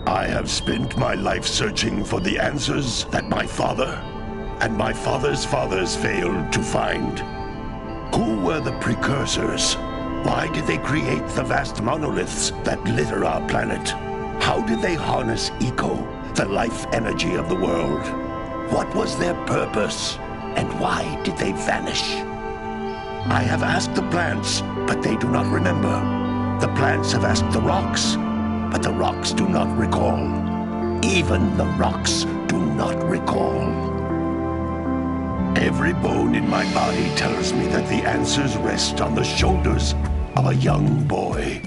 I have spent my life searching for the answers that my father and my father's fathers failed to find. Who were the Precursors? Why did they create the vast monoliths that litter our planet? How did they harness eco, the life energy of the world? What was their purpose? And why did they vanish? I have asked the plants, but they do not remember. The plants have asked the rocks, but the rocks do not recall. Even the rocks do not recall. Every bone in my body tells me that the answers rest on the shoulders of a young boy.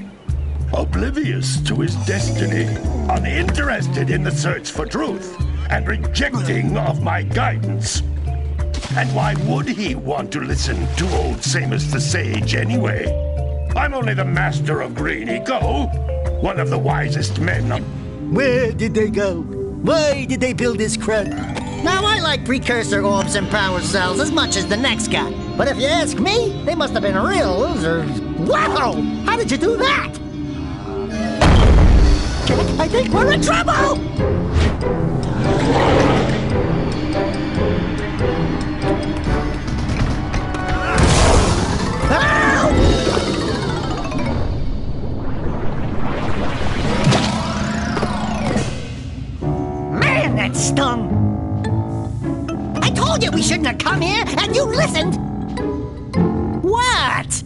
Oblivious to his destiny, uninterested in the search for truth, and rejecting of my guidance. And why would he want to listen to old Samus the Sage anyway? I'm only the master of green eco, one of the wisest men of... Where did they go? Why did they build this crud? Now, I like Precursor orbs and power cells as much as the next guy. But if you ask me, they must have been real losers. Wow! How did you do that? I think we're in trouble! Man, that stung! I told you we shouldn't have come here, and you listened! What?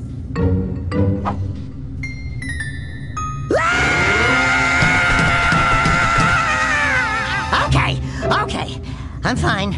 Okay. I'm fine.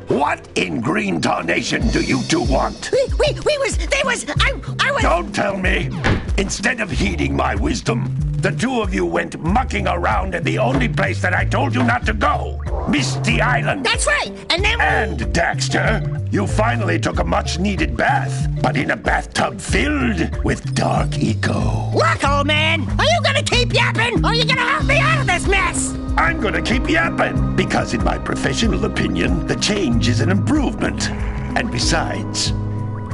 What in green tarnation do you two want? I was... Don't tell me! Instead of heeding my wisdom, the two of you went mucking around in the only place that I told you not to go. Misty Island. That's right, and then... And, Daxter, you finally took a much-needed bath, but in a bathtub filled with dark eco. Look, old man, are you gonna keep yapping, or are you gonna help me out of this mess? I'm gonna keep yapping, because in my professional opinion, the change is an improvement. And besides,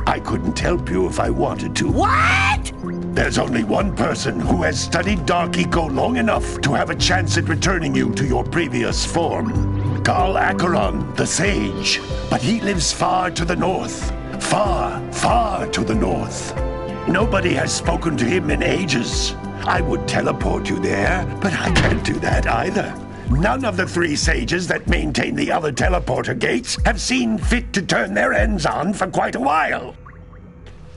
I couldn't help you if I wanted to. What? There's only one person who has studied Dark Eco long enough to have a chance at returning you to your previous form. Carl Acheron, the Sage. But he lives far to the north. Far, far to the north. Nobody has spoken to him in ages. I would teleport you there, but I can't do that either. None of the three sages that maintain the other teleporter gates have seen fit to turn their ends on for quite a while.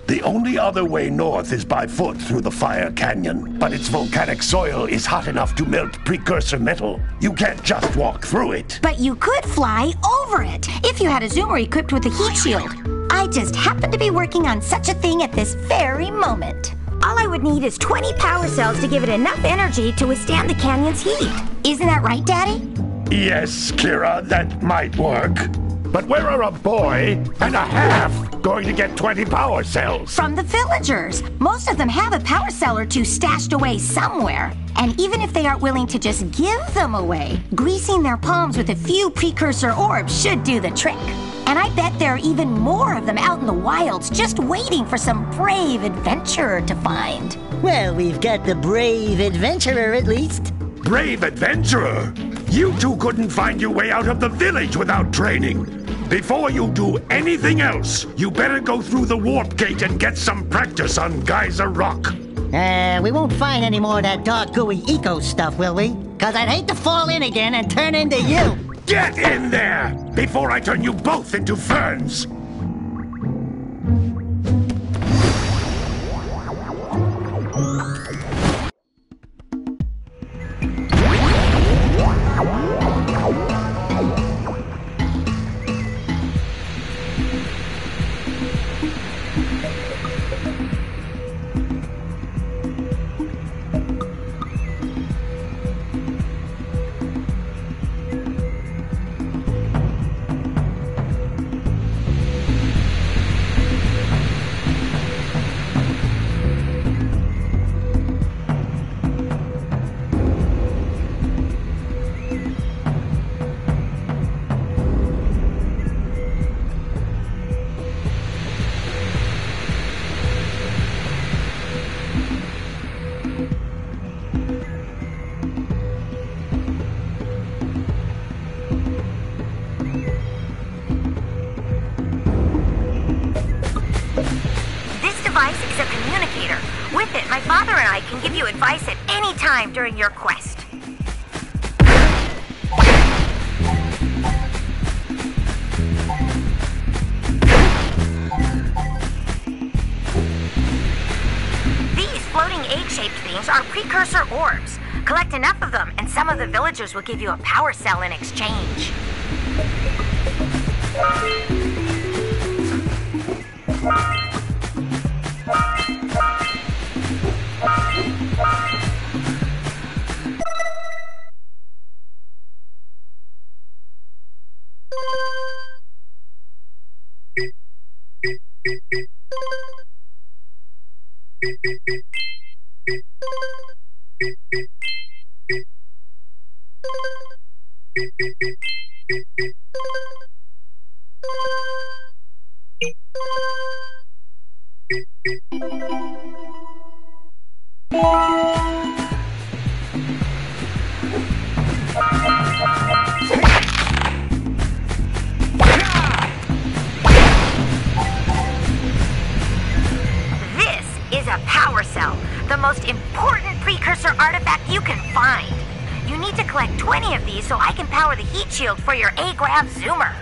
The only other way north is by foot through the Fire Canyon, but its volcanic soil is hot enough to melt precursor metal. You can't just walk through it. But you could fly over it, if you had a zoomer equipped with a heat shield. I just happen to be working on such a thing at this very moment. All I would need is 20 power cells to give it enough energy to withstand the canyon's heat. Isn't that right, Daddy? Yes, Kira, that might work. But where are a boy and a half going to get 20 power cells? From the villagers. Most of them have a power cell or two stashed away somewhere. And even if they aren't willing to just give them away, greasing their palms with a few precursor orbs should do the trick. And I bet there are even more of them out in the wilds just waiting for some brave adventurer to find. Well, we've got the brave adventurer at least. Brave adventurer? You two couldn't find your way out of the village without training. Before you do anything else, you better go through the warp gate and get some practice on Geyser Rock. We won't find any more of that dark gooey eco stuff, will we? 'Cause I'd hate to fall in again and turn into you. Get in there before I turn you both into ferns. My father and I can give you advice at any time during your quest. These floating egg-shaped things are precursor orbs. Collect enough of them, and some of the villagers will give you a power cell in exchange. This is a power cell, the most important precursor artifact you can find. You need to collect 20 of these so I can power the heat shield for your A-Grav zoomer.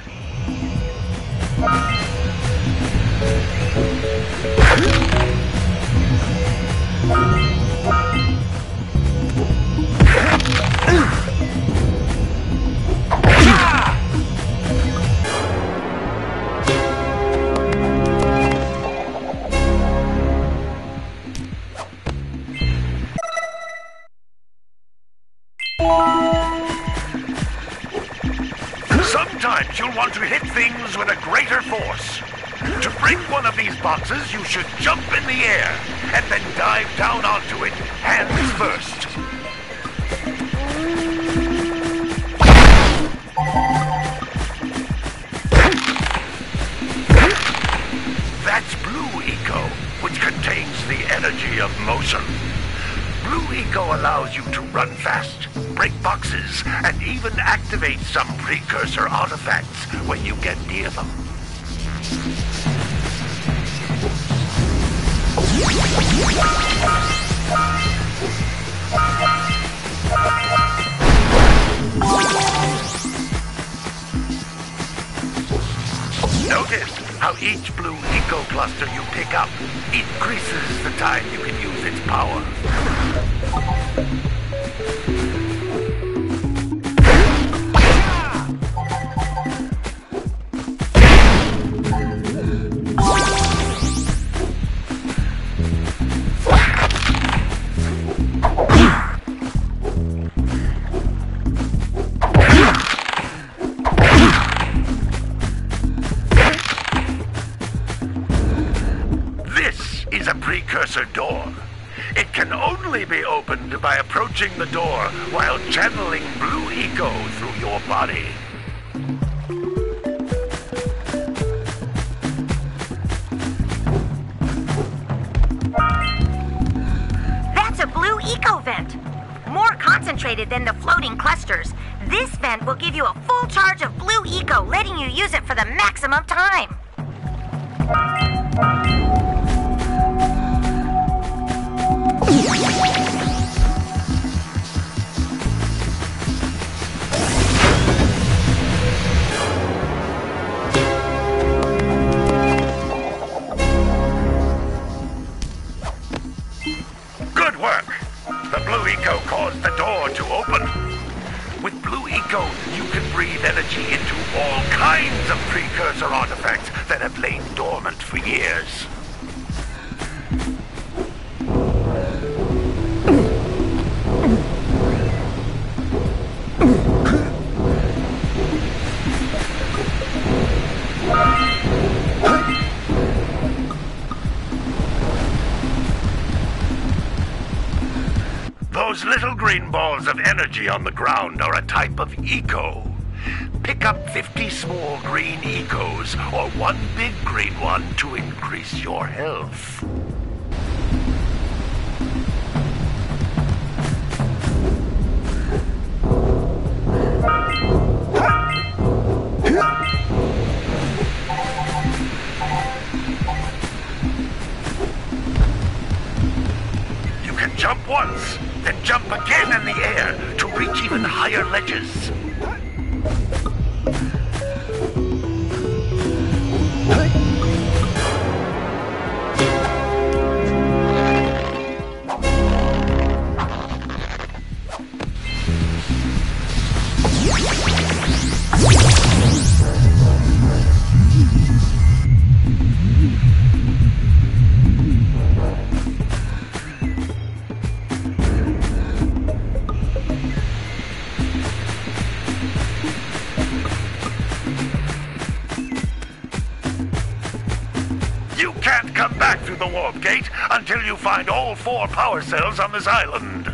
Sometimes you'll want to hit things with a greater force. To break one of these boxes, you should jump in the air and then dive down onto it, hands first. That's Blue Eco, which contains the energy of motion. Blue Eco allows you to run fast, break boxes, and even activate some precursor artifacts when you get near them. Notice how each Blue Eco cluster you pick up increases the time you can use its power. Precursor door. It can only be opened by approaching the door while channeling Blue Eco through your body. That's a Blue Eco vent. More concentrated than the floating clusters. This vent will give you a full charge of Blue Eco, letting you use it for the maximum time. Good work! The Blue Eco caused the door to open. With Blue Eco, you can breathe energy into all kinds of precursor artifacts that have lain dormant for years. Those little green balls of energy on the ground are a type of eco. Pick up 50 small green ecos or one big green one to increase your health. jump again in the air to reach even higher ledges. You can't come back through the warp gate until you find all 4 power cells on this island.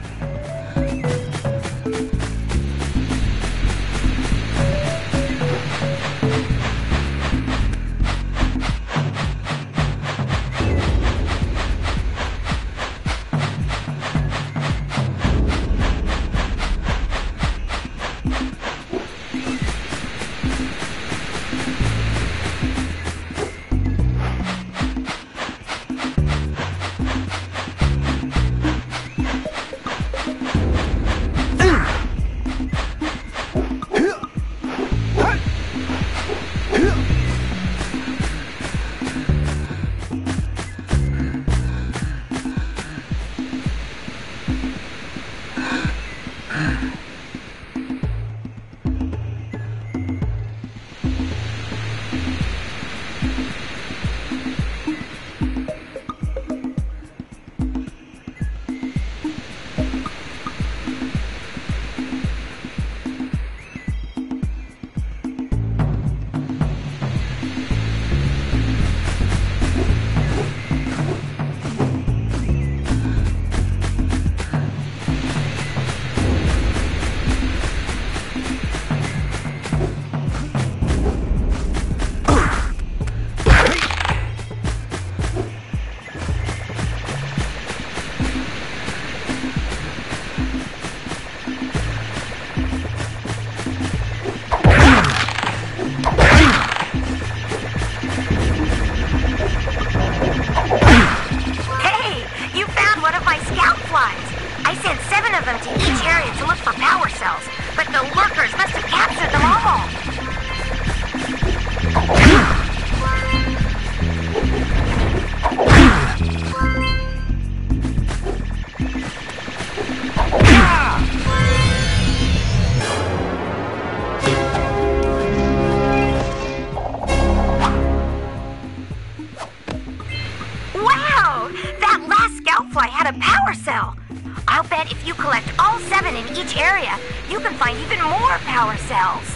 I'll bet if you collect all 7 in each area, you can find even more power cells.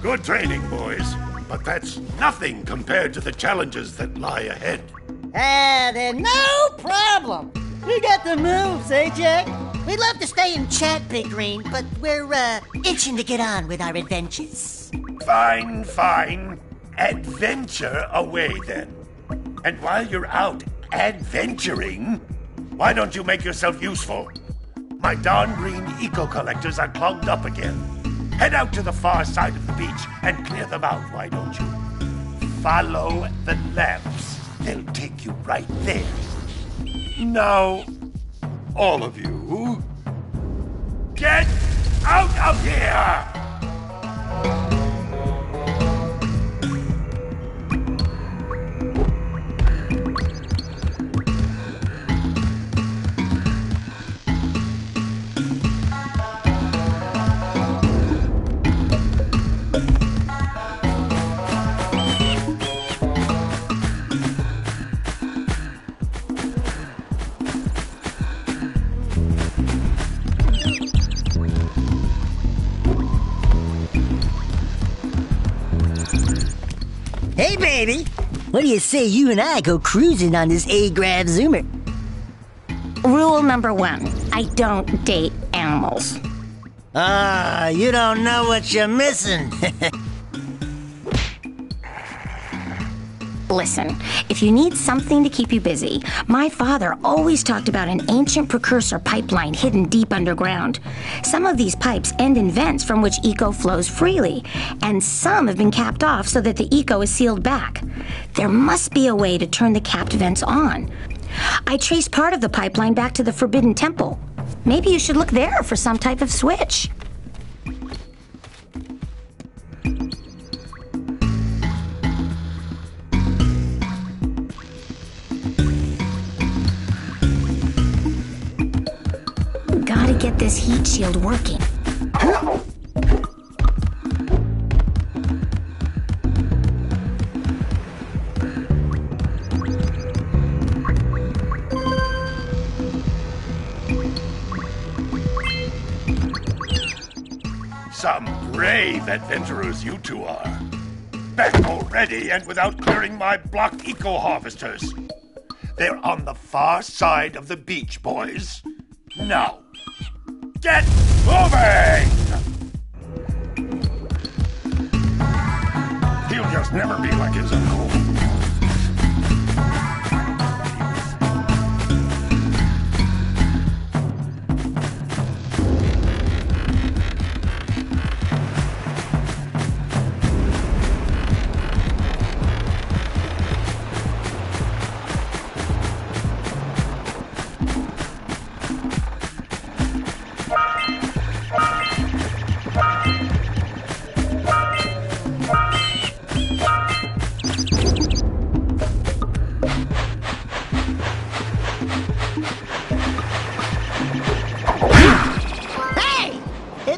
Good training, boys, but that's nothing compared to the challenges that lie ahead. Then no problem. You got the moves, eh, Jack? We'd love to stay and chat, Big Green, but we're, itching to get on with our adventures. Fine, fine. Adventure away, then. And while you're out adventuring, why don't you make yourself useful? My darn green eco-collectors are clogged up again. Head out to the far side of the beach and clear them out, why don't you? Follow the lamps. They'll take you right there. Now, all of you, get out of here! What do you say you and I go cruising on this A-Grav Zoomer? Rule number 1, I don't date animals. Ah, you don't know what you're missing. Listen, if you need something to keep you busy, my father always talked about an ancient precursor pipeline hidden deep underground. Some of these pipes end in vents from which eco flows freely, and some have been capped off so that the eco is sealed back. There must be a way to turn the capped vents on. I traced part of the pipeline back to the Forbidden Temple. Maybe you should look there for some type of switch. Gotta get this heat shield working. Some brave adventurers you two are. Back already and without clearing my blocked eco-harvesters. They're on the far side of the beach, boys. Now, get moving! He'll just never be like his uncle.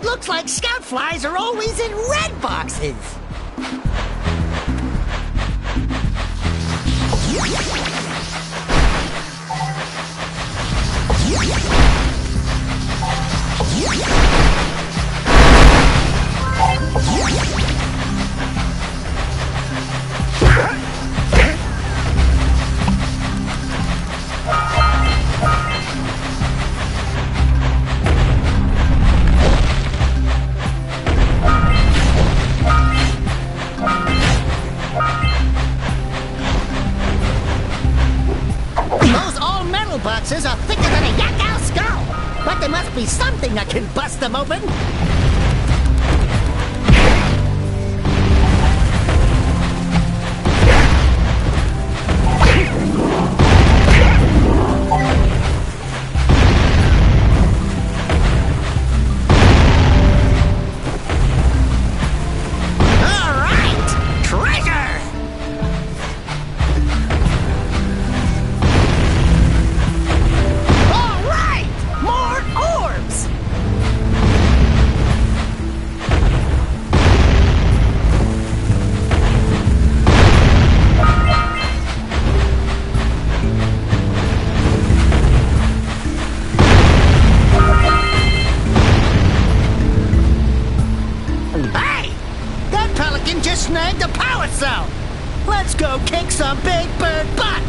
Looks like scout flies are always in red boxes. Boxes are thicker than a yak-owl skull, but there must be something that can bust them open. Snagged a power cell! Let's go kick some big bird butt!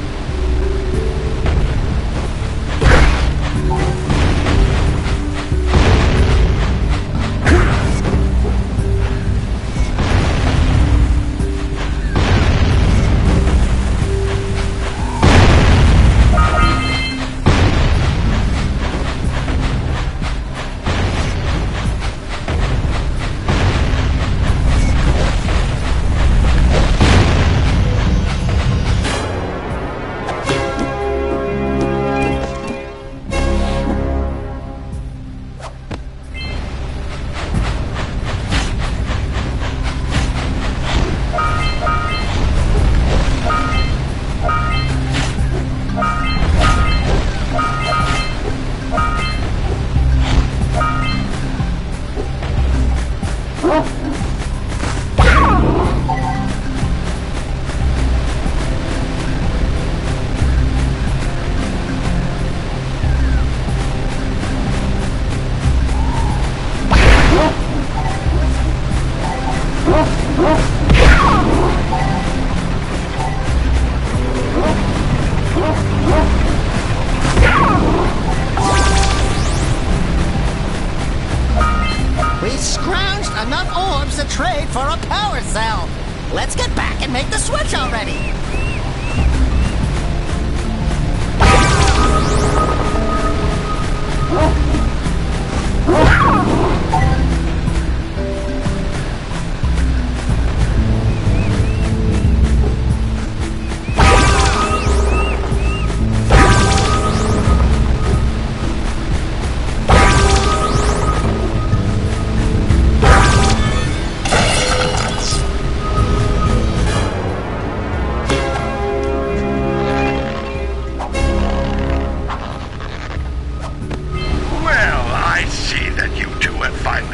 trade for a power cell. Let's get back and make the switch already.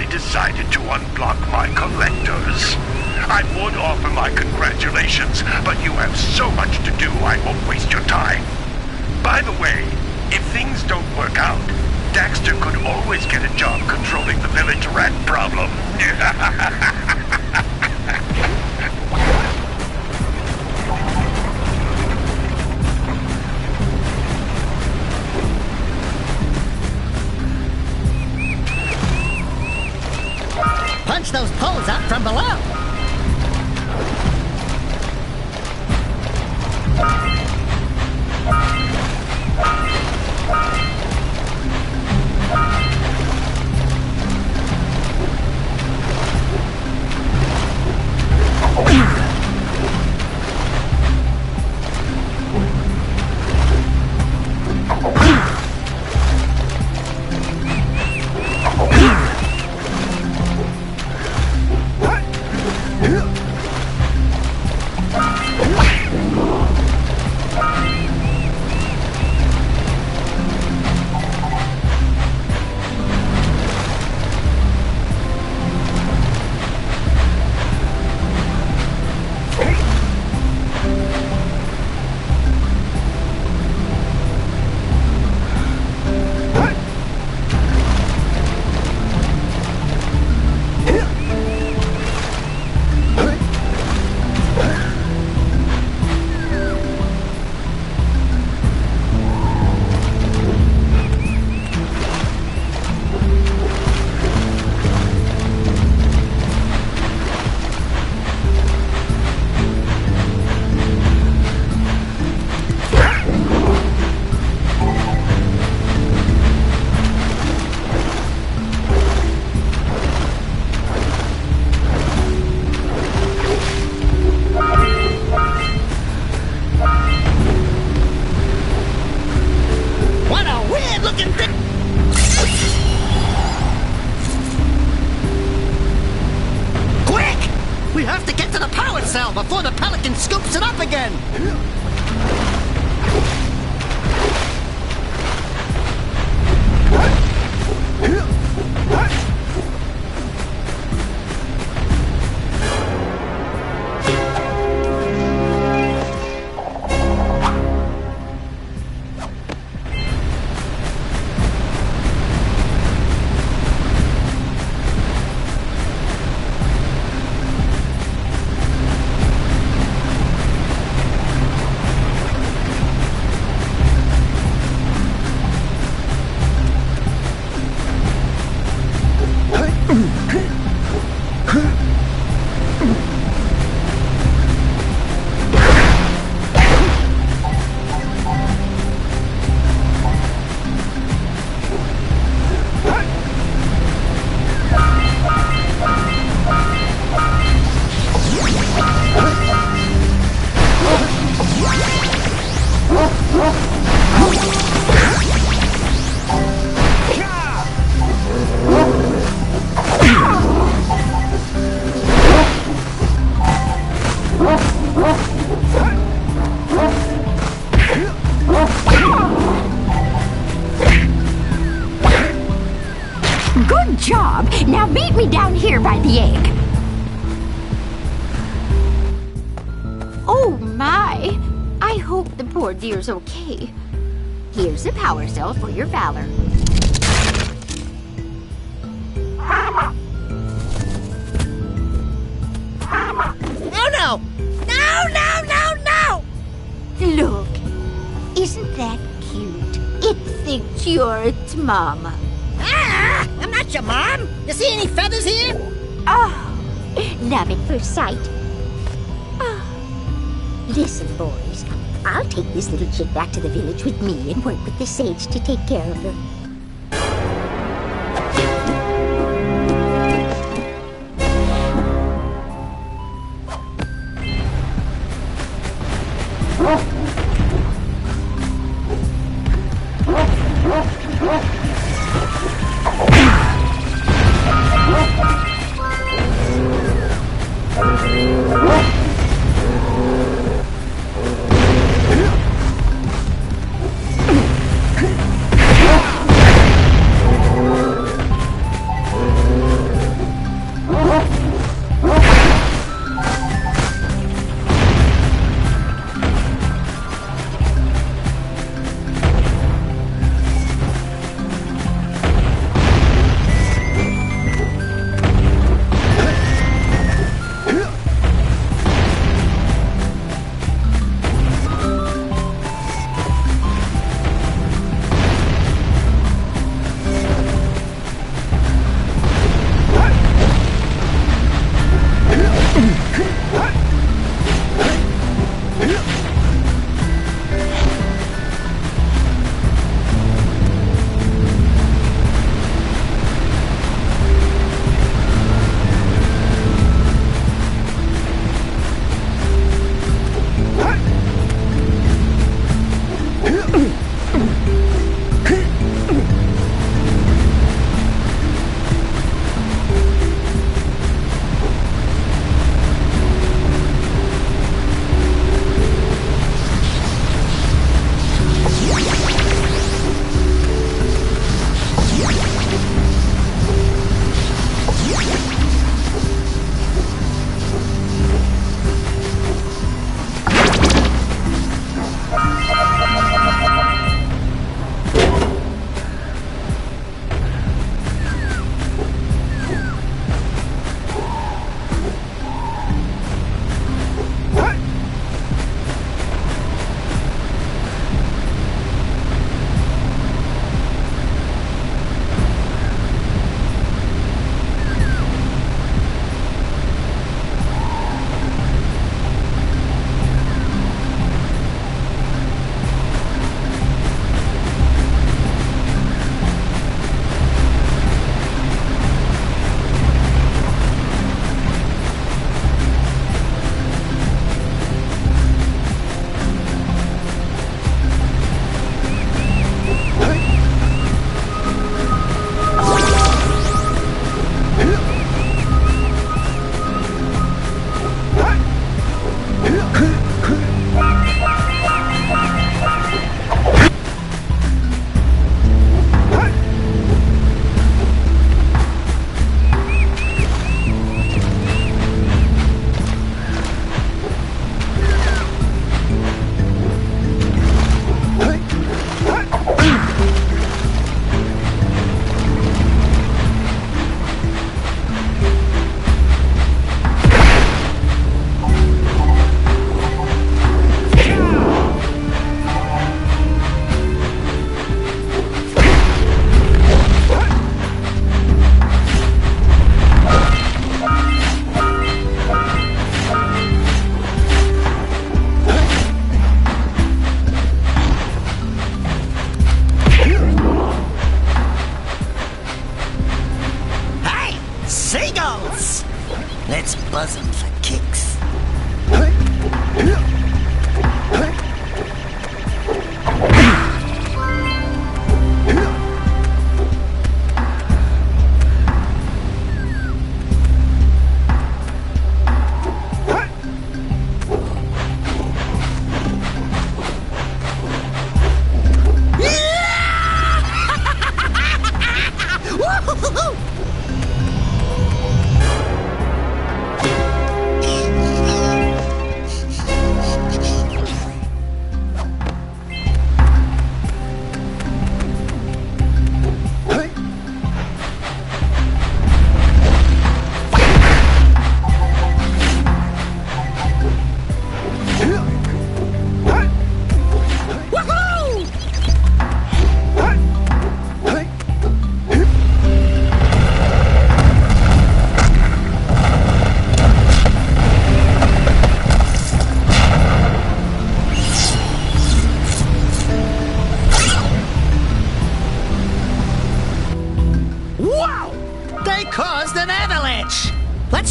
Decided to unblock my collectors. I would offer my congratulations, but you have so much to do I won't waste your time. By the way, if things don't work out, Daxter could always get a job controlling the village rat problem. Punch those poles out from below. Before the pelican scoops it up again! Good job! Now meet me down here by the egg. Oh my! I hope the poor dear's okay. Here's a power cell for your valor. Oh no! No, no, no, no! Look, isn't that cute? It thinks you're its mama. Ah! I'm not your mom! You see any feathers here? Oh, Love at first sight. Listen, boys. I'll take this little chick back to the village with me and work with the sage to take care of her.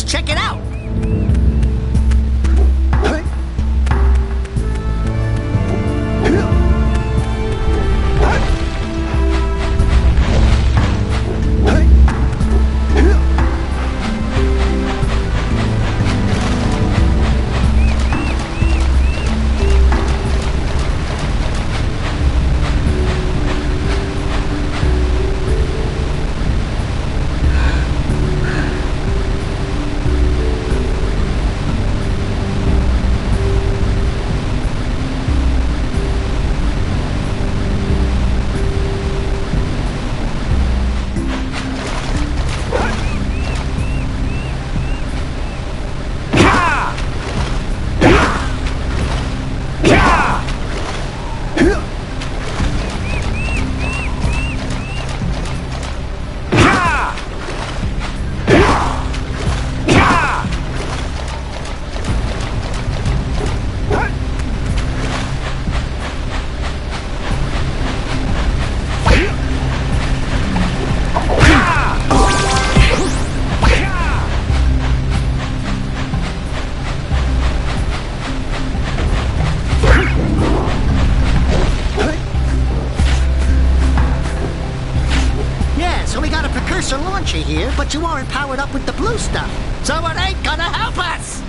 check it out. Precursor launcher here, but you aren't powered up with the blue stuff, so it ain't gonna help us!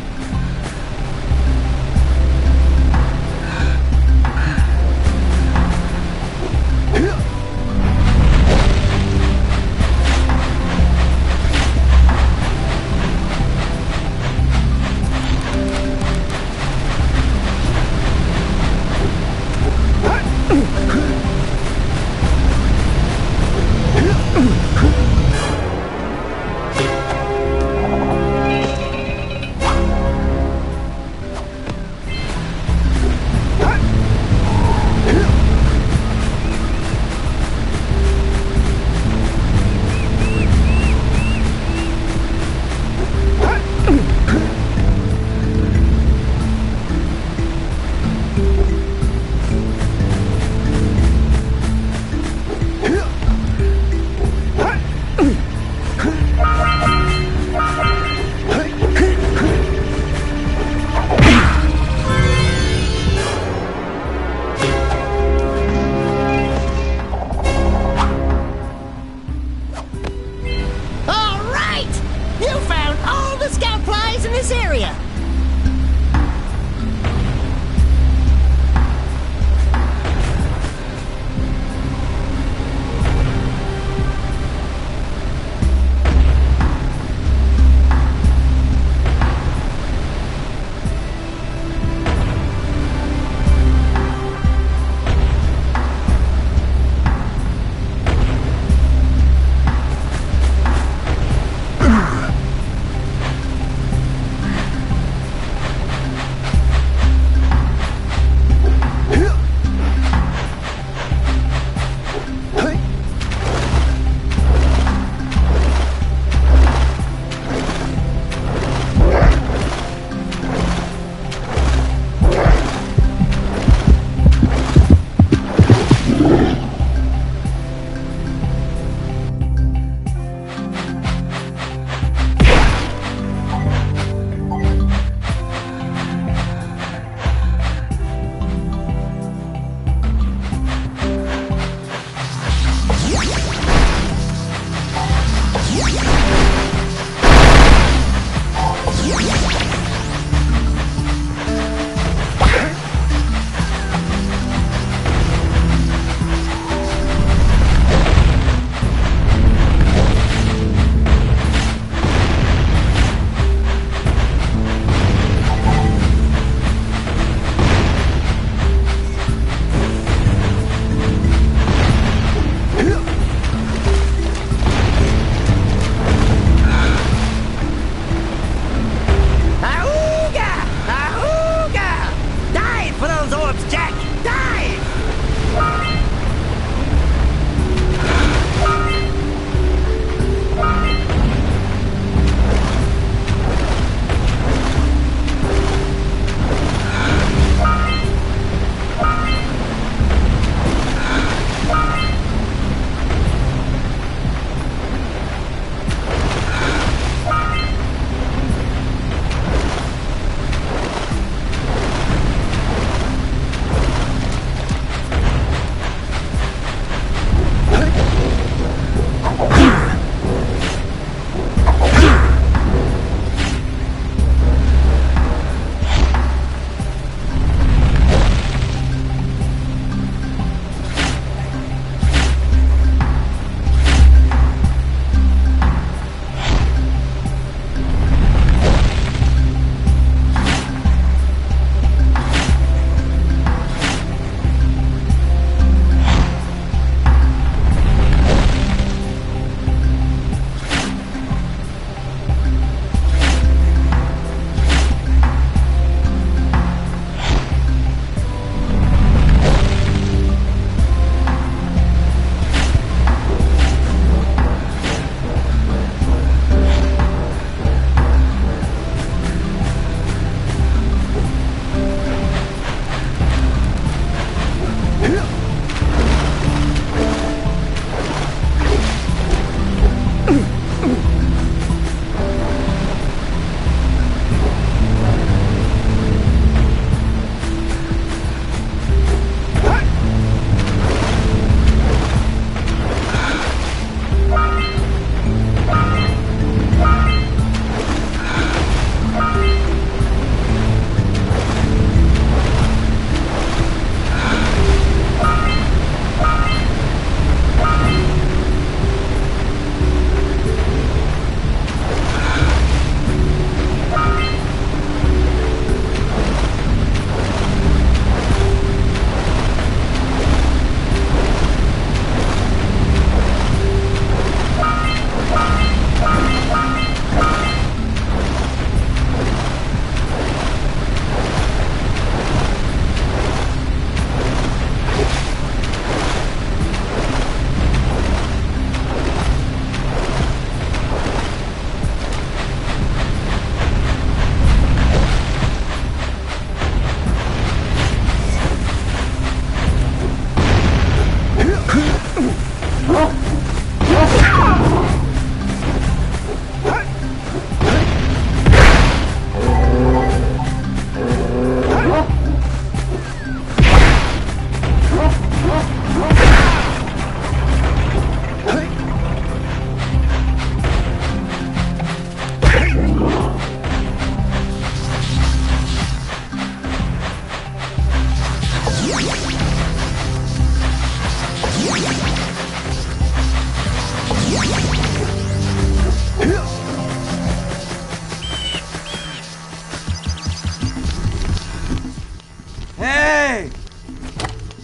Hey!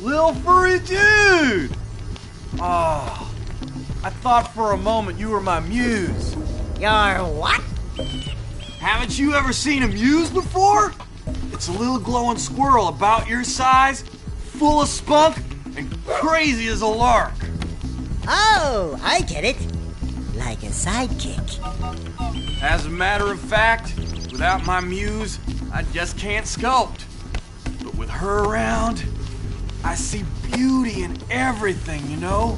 Lil furry dude! Oh, I thought for a moment you were my muse. Your what? Haven't you ever seen a muse before? It's a little glowing squirrel about your size, full of spunk, and crazy as a lark. Oh, I get it. Like a sidekick. As a matter of fact, without my muse, I just can't sculpt. But with her around, I see beauty in everything, you know?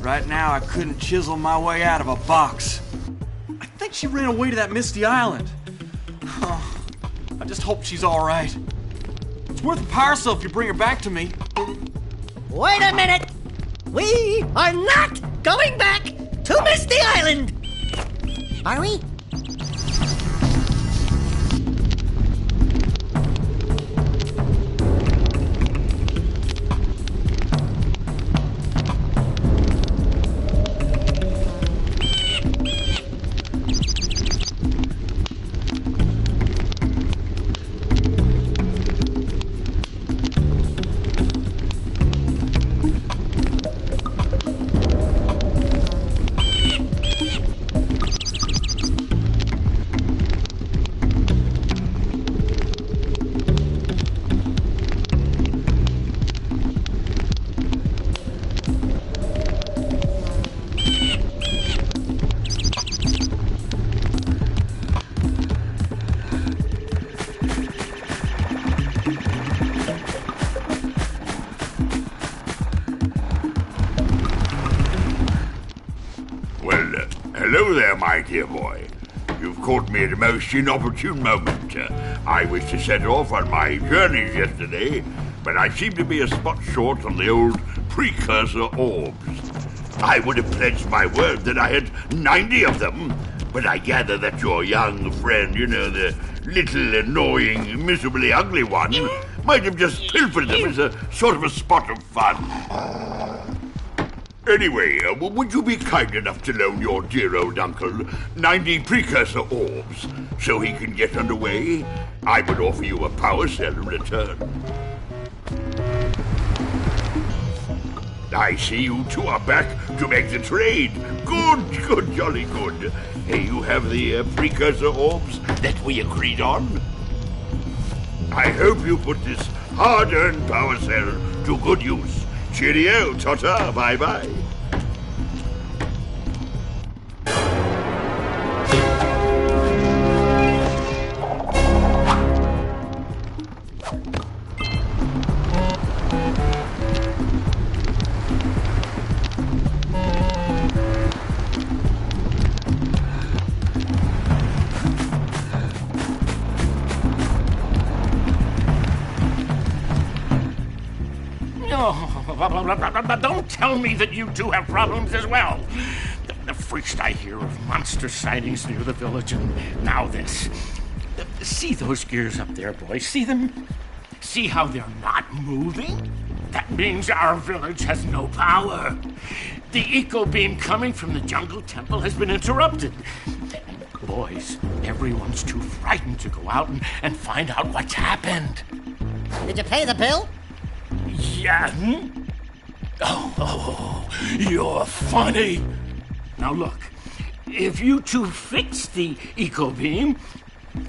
Right now, I couldn't chisel my way out of a box. I think she ran away to that misty island. Oh, I just hope she's all right. It's worth a power cell if you bring her back to me. Wait a minute! We are not going back to Misty Island! Are we? Hello there, my dear boy. You've caught me at a most inopportune moment. I was to set off on my journeys yesterday, but I seem to be a spot short on the old Precursor orbs. I would have pledged my word that I had 90 of them, but I gather that your young friend, you know, the little annoying, miserably ugly one, might have just pilfered them as a sort of a spot of fun. Anyway, would you be kind enough to loan your dear old uncle 90 Precursor orbs so he can get underway? I would offer you a power cell in return. I see you two are back to make the trade. Good, jolly good. Hey, you have the Precursor orbs that we agreed on? I hope you put this hard-earned power cell to good use. Cheerio, ta-ta, bye-bye. Don't tell me that you two have problems as well. First I hear of monster sightings near the village, and now this. See those gears up there, boys? See them? See how they're not moving? That means our village has no power. The eco beam coming from the jungle temple has been interrupted. Boys, everyone's too frightened to go out and find out what's happened. Did you pay the bill? Yeah. Oh, you're funny. Now look, if you two fix the eco beam,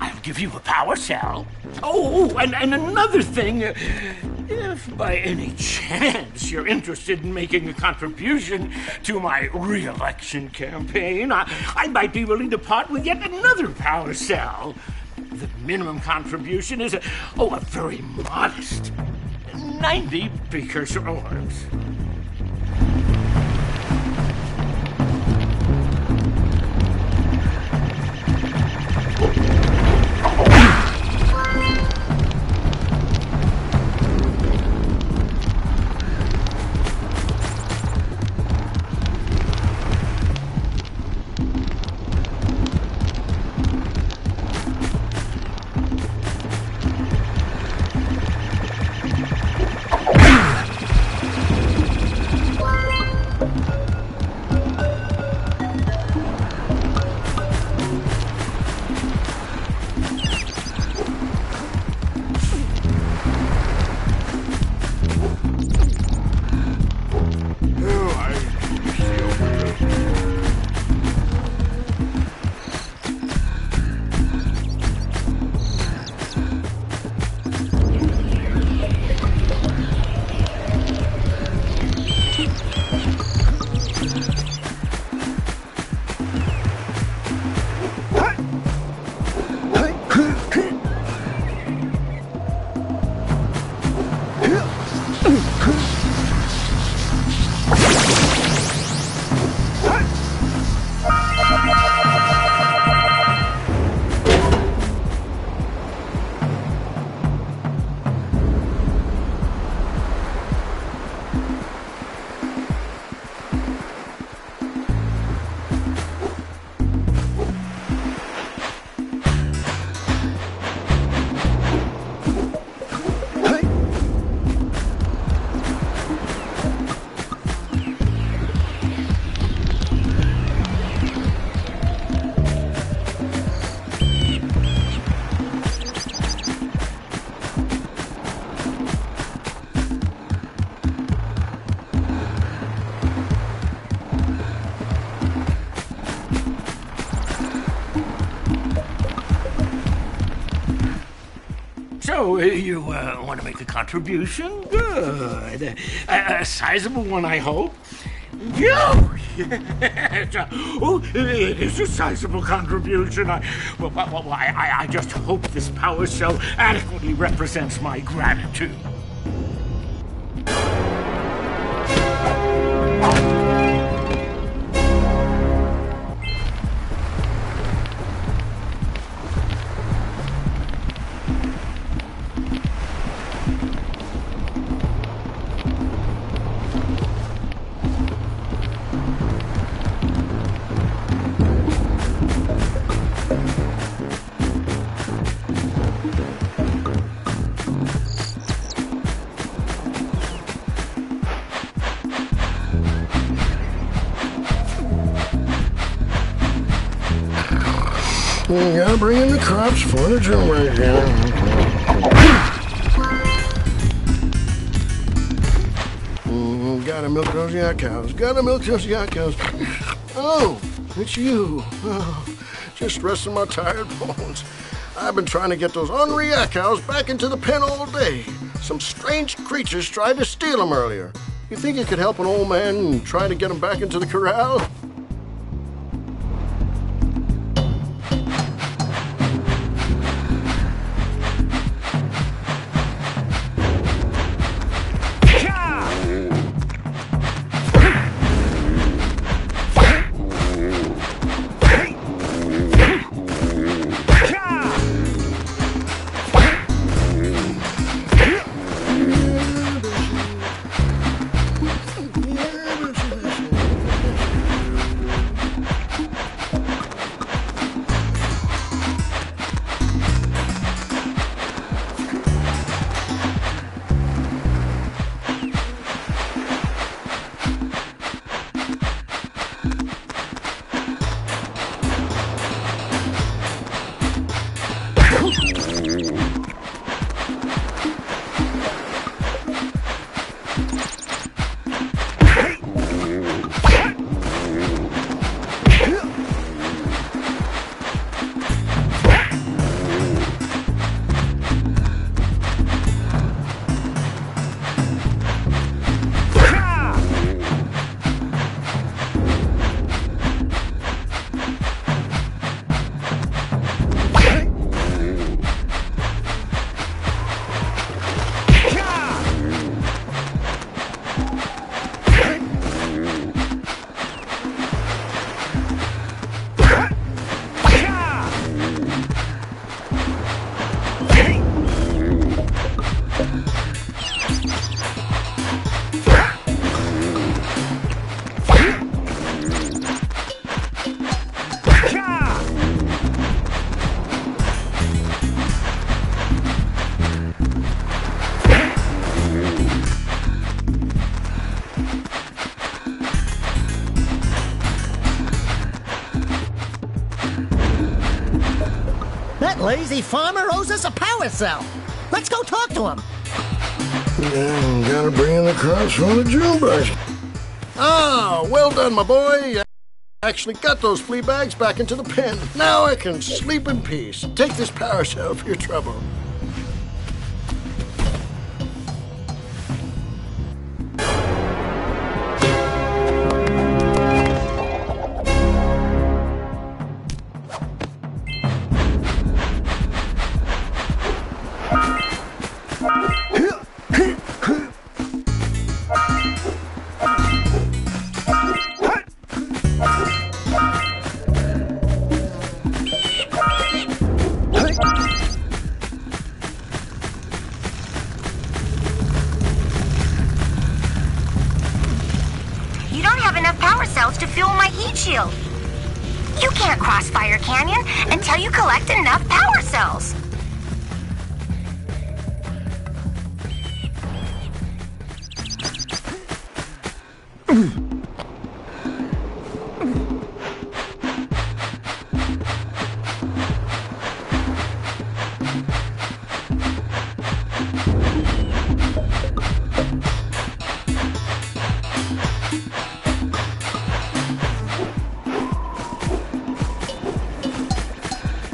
I'll give you a power cell. Oh, and another thing, if by any chance you're interested in making a contribution to my re-election campaign, I might be willing to part with yet another power cell. The minimum contribution is a very modest 90 Precursor orbs. So, you want to make a contribution? Good. A sizable one, I hope. Yes. Oh, it is a sizable contribution. I just hope this power cell adequately represents my gratitude. You gotta bring in the crops for the drum right here. Gotta milk those yak cows. Gotta milk those yak cows. Oh, it's you. Oh, just resting my tired bones. I've been trying to get those ornery yak cows back into the pen all day. Some strange creatures tried to steal them earlier. You think you could help an old man and try to get them back into the corral? That lazy farmer owes us a power cell. Let's go talk to him. Yeah, gotta bring in the crops from the June brush. Ah, well done, my boy. I actually got those flea bags back into the pen. Now I can sleep in peace. Take this power cell for your trouble. power cells to fuel my heat shield. You can't cross Fire Canyon until you collect enough power cells.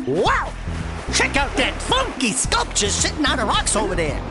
Wow! Check out that funky sculpture sitting on the rocks over there.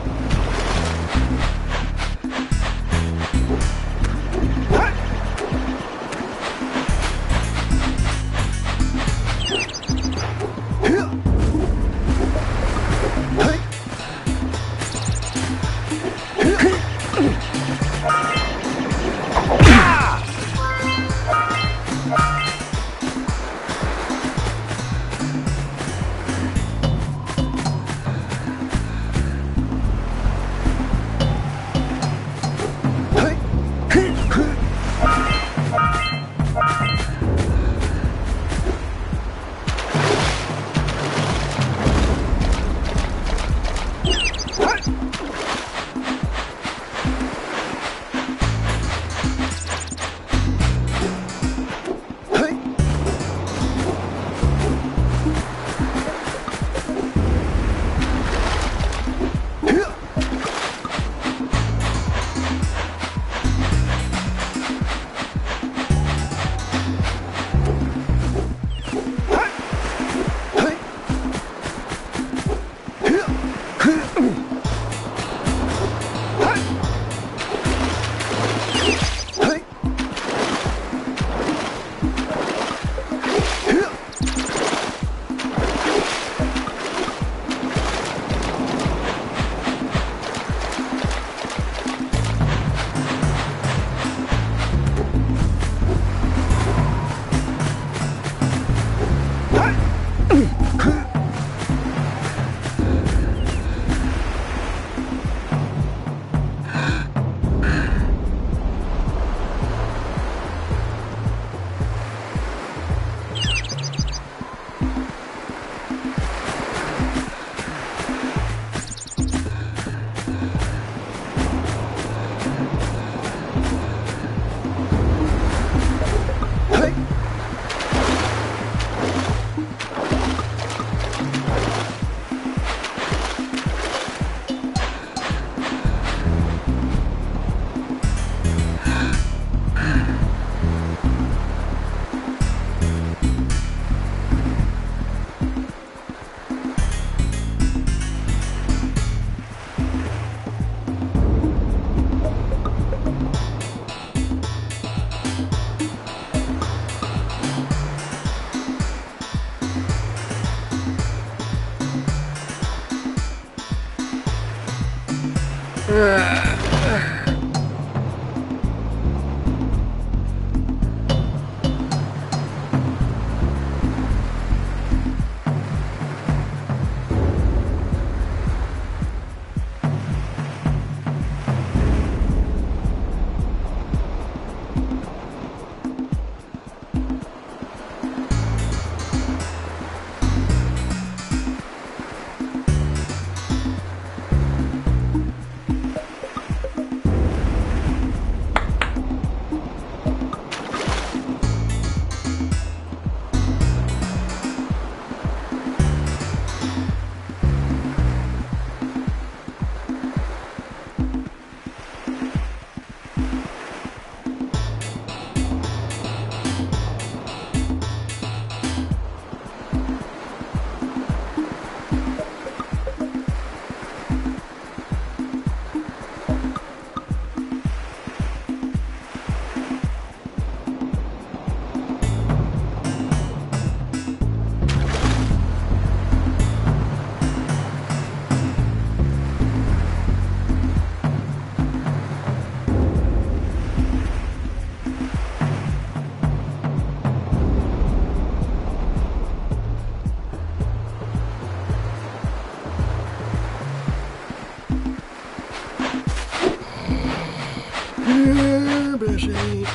busy.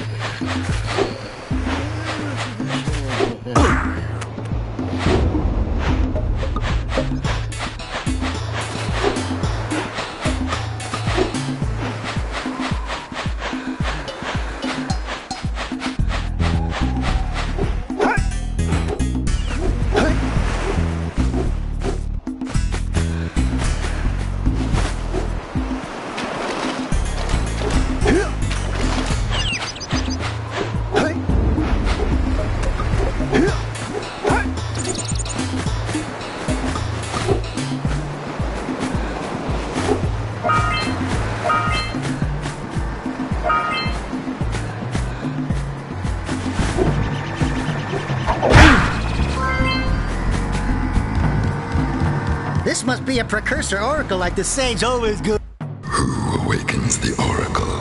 This must be a Precursor oracle like the sage always goes. Who awakens the oracle?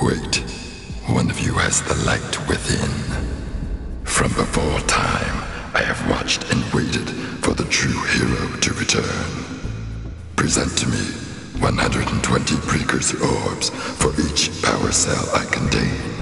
Wait, one of you has the light within. From before time, I have watched and waited for the true hero to return. Present to me 120 Precursor orbs for each power cell I contain.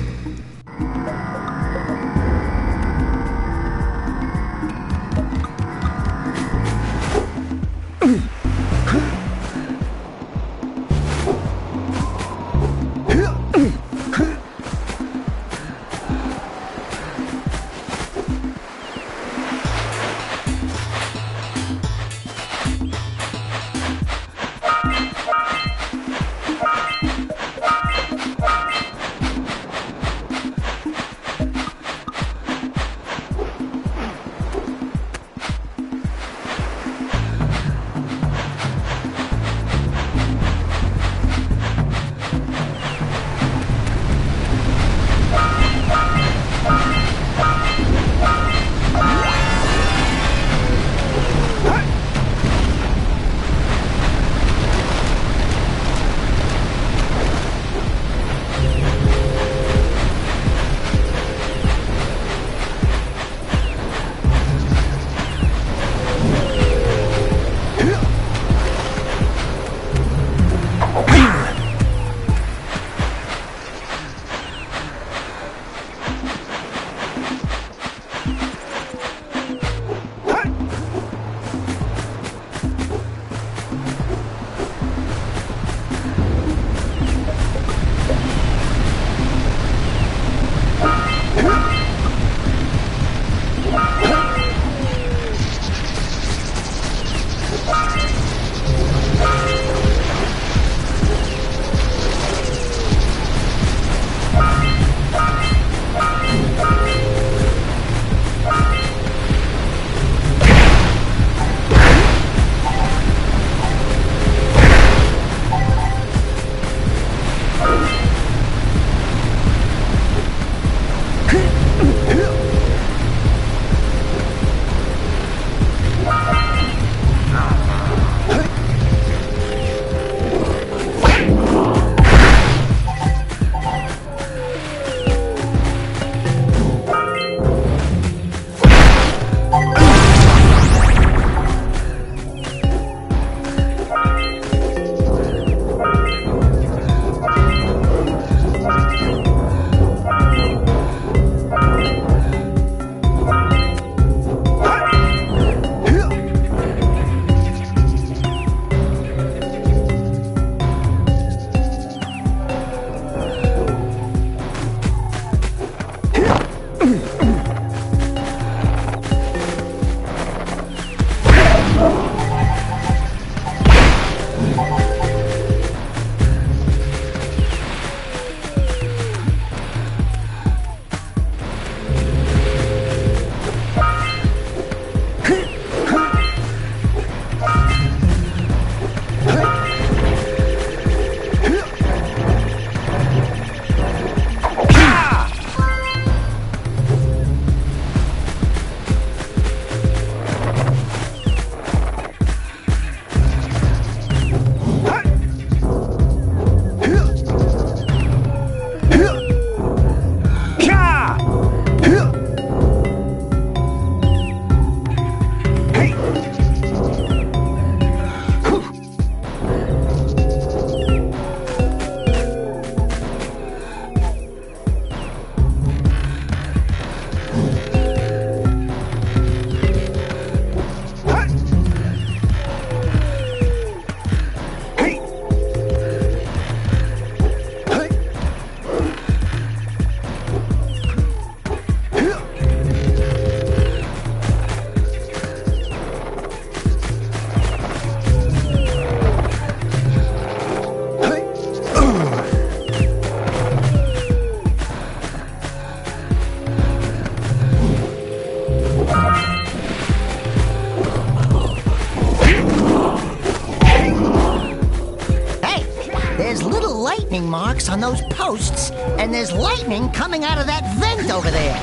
lightning marks on those posts, and there's lightning coming out of that vent over there.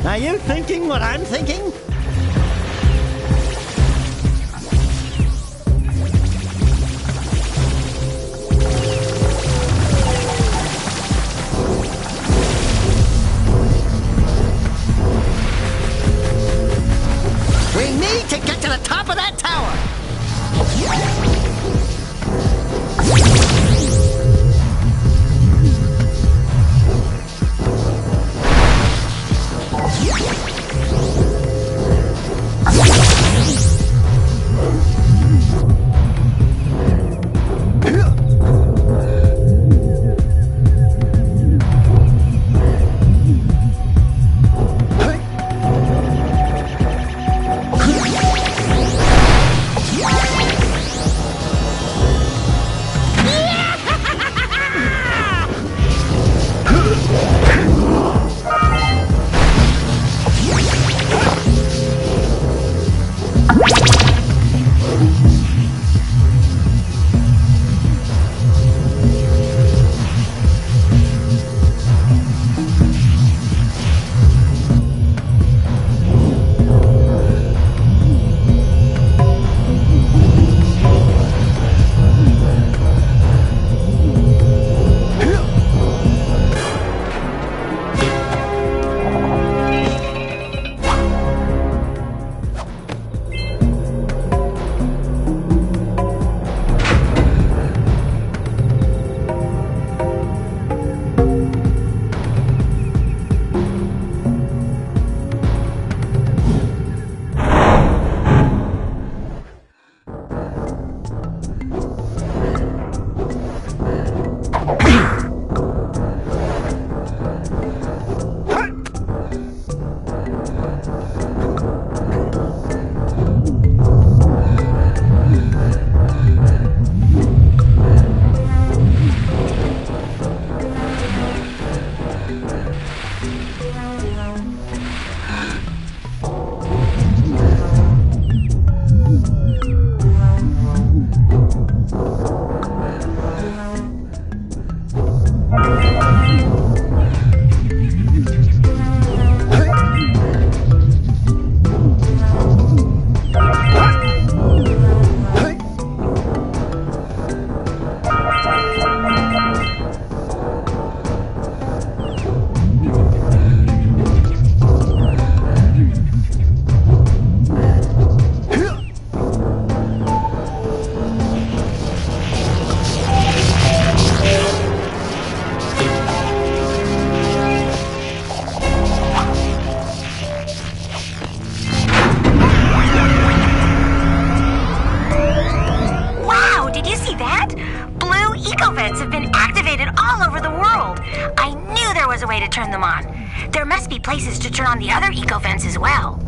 Are you thinking what I'm thinking? We need to get to the top of that tower! There must be places to turn on the other eco vents as well.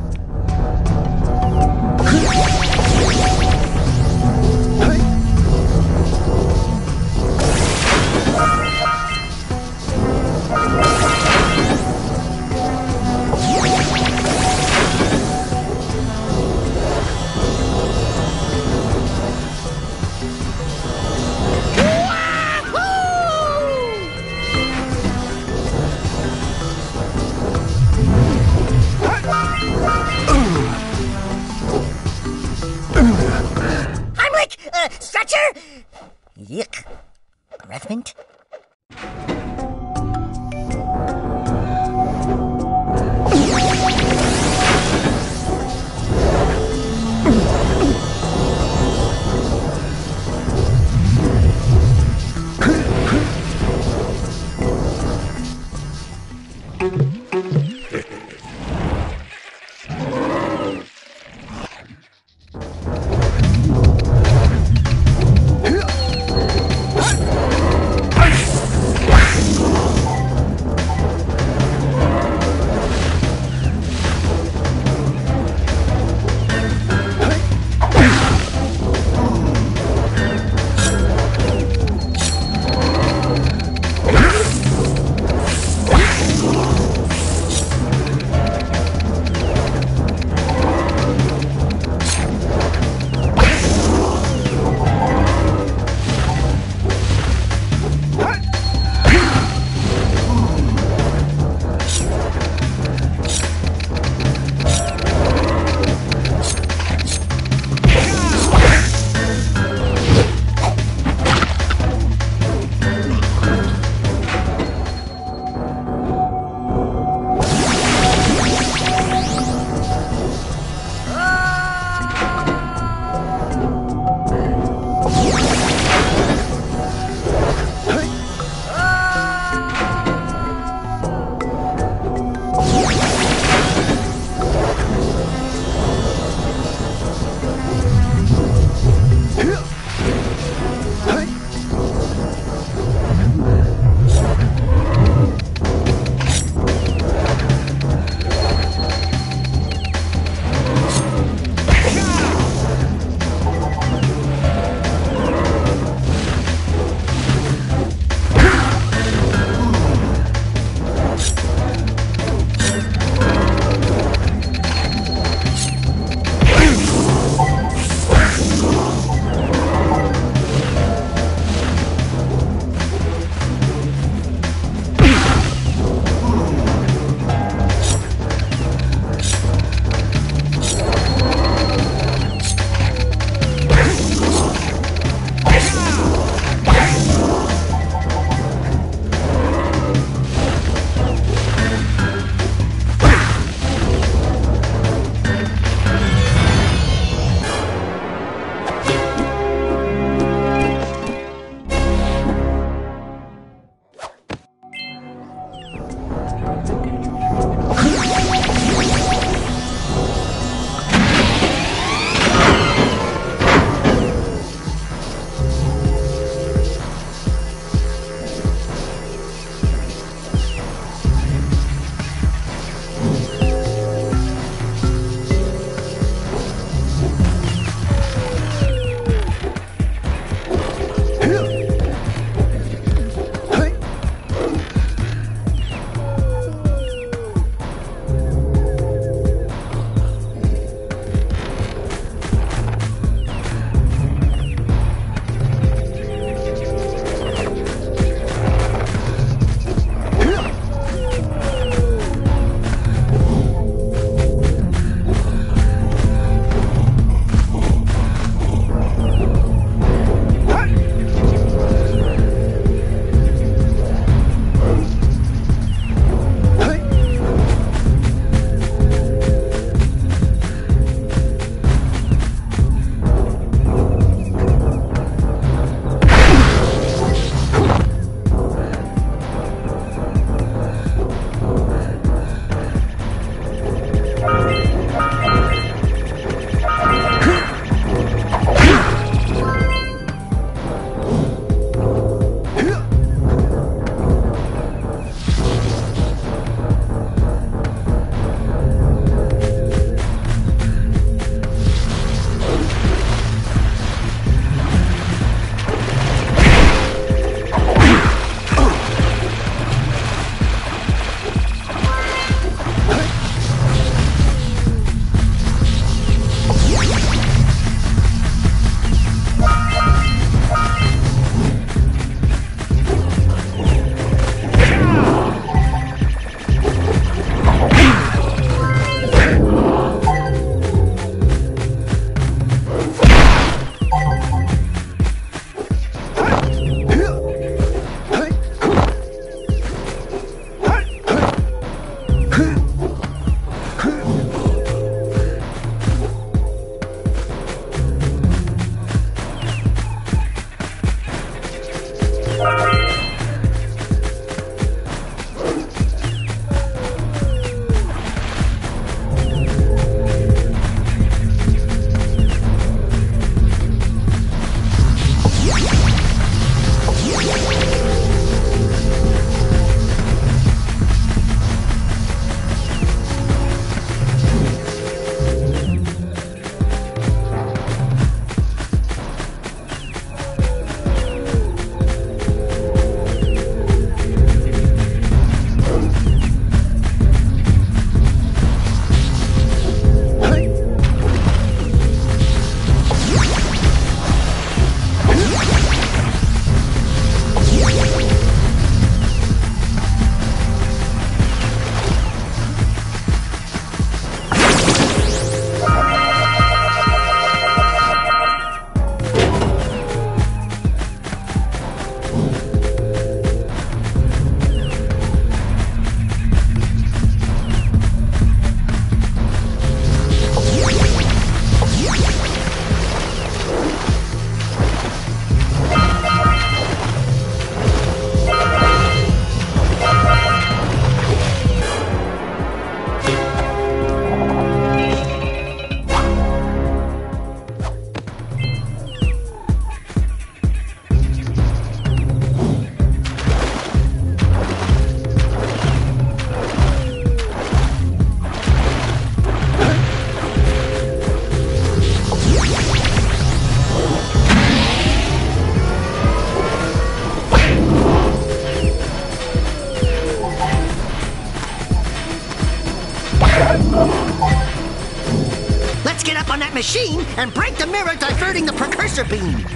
machine and break the mirror diverting the Precursor beam.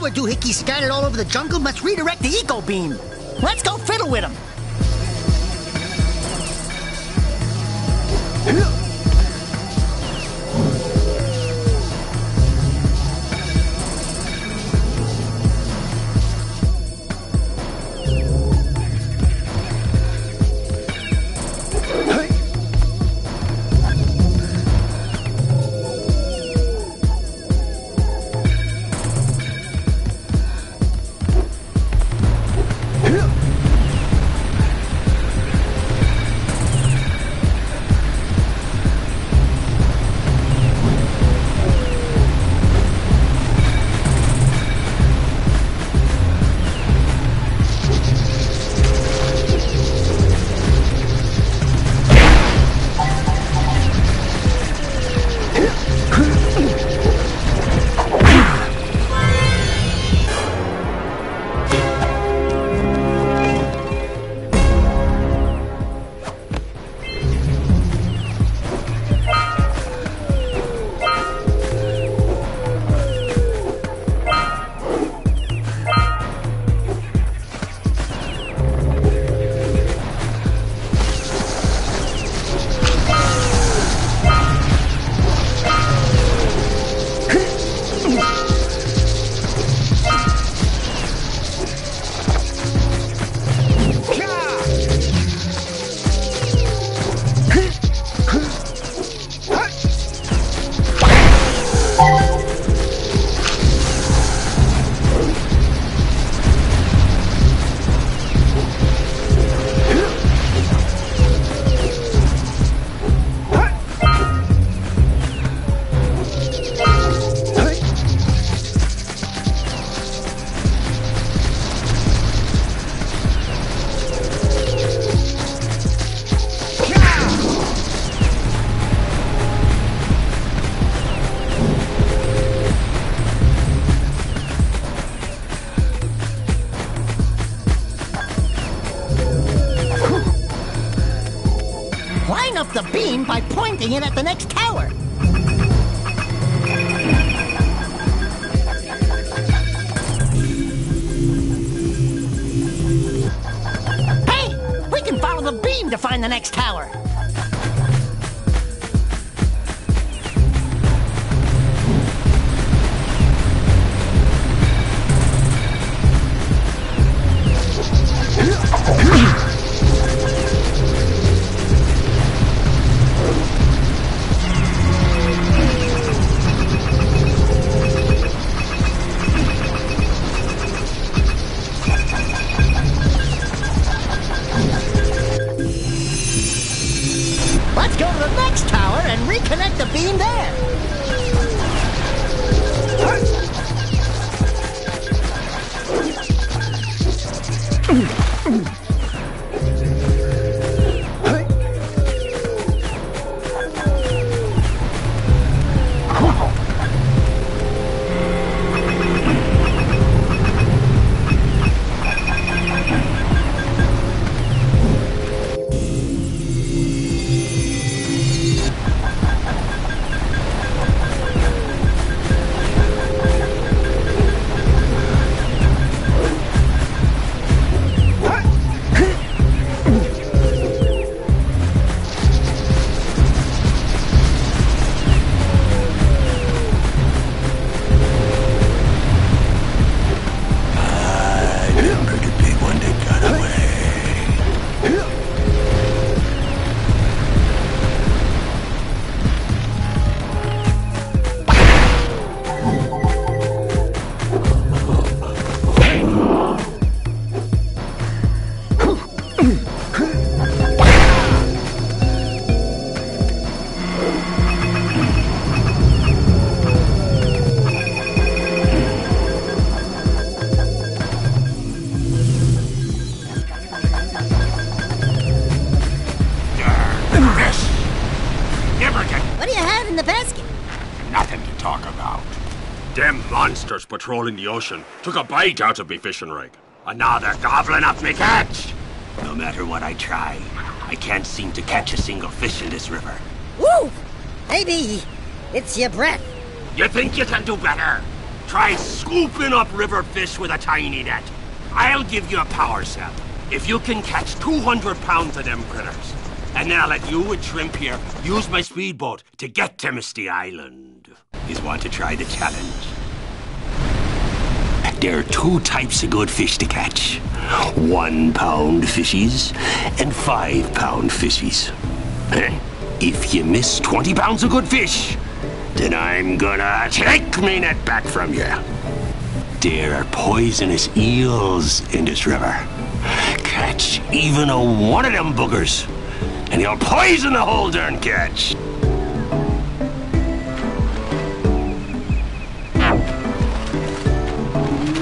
Doohickeys scattered all over the jungle must redirect the eco beam. Let's go fiddle with them. Line up the beam by pointing it at the next tower. Hey, we can follow the beam to find the next tower. talk about. Them monsters patrolling the ocean took a bite out of me fishing rig. And now they're gobbling up me catch. No matter what I try, I can't seem to catch a single fish in this river. Woo! Maybe it's your breath. You think you can do better? Try scooping up river fish with a tiny net. I'll give you a power cell if you can catch 200 pounds of them critters. And then I'll let you and Shrimp here use my speedboat to get to Misty Island. You want to try the challenge? There are two types of good fish to catch. 1 pound fishies and 5 pound fishies. If you miss 20 pounds of good fish, then I'm gonna take me net back from you. There are poisonous eels in this river. Catch even one of them boogers, and you'll poison the whole darn catch.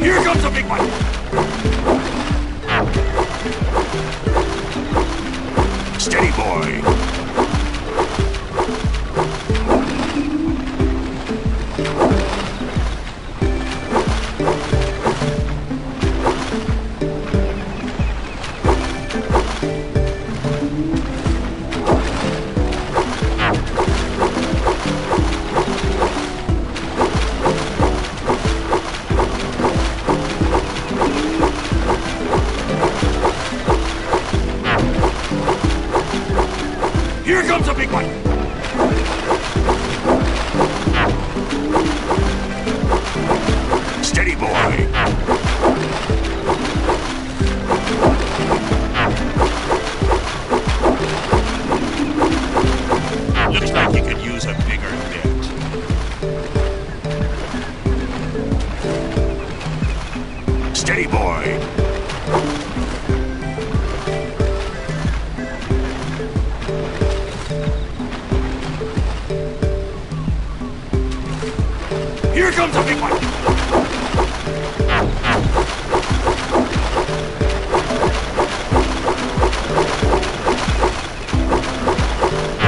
Here comes a big one! Steady, boy. Here comes a big one! Steady, boy. Looks like you could use a bigger net. Steady, boy. Here comes a big one!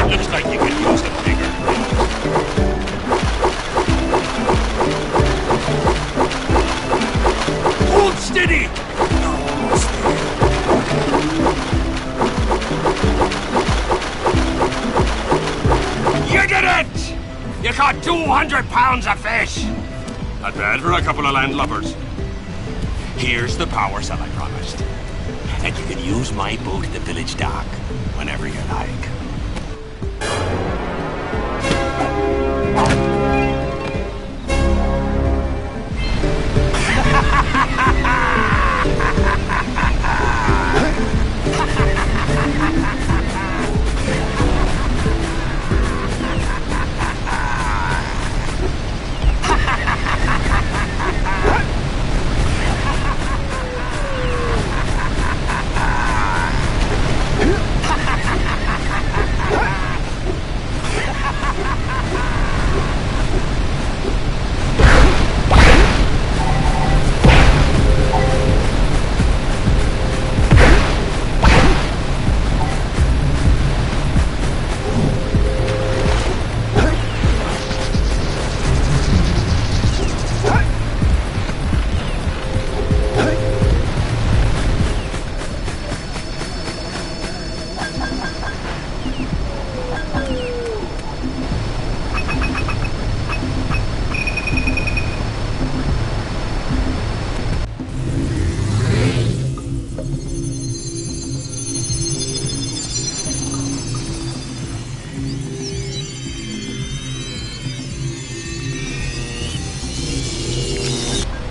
Looks like you could use a bigger net. Hold steady! Almost there. You did it! You caught 200 pounds of fish! Not bad for a couple of landlubbers. Here's the power cell I promised. And you can use my boat at the village dock whenever you like.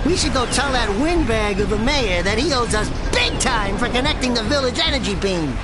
We should go tell that windbag of a mayor that he owes us big time for connecting the village energy beam.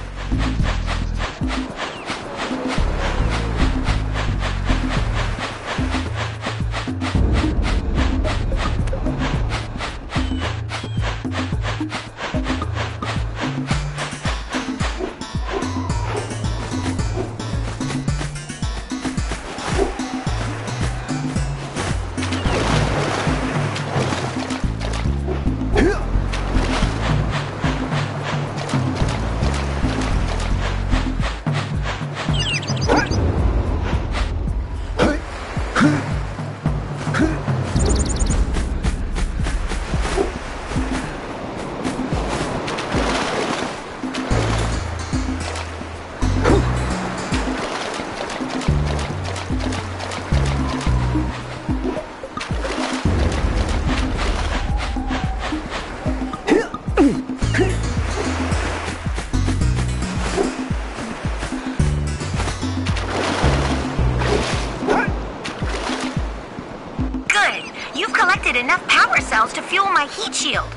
collected enough power cells to fuel my heat shield.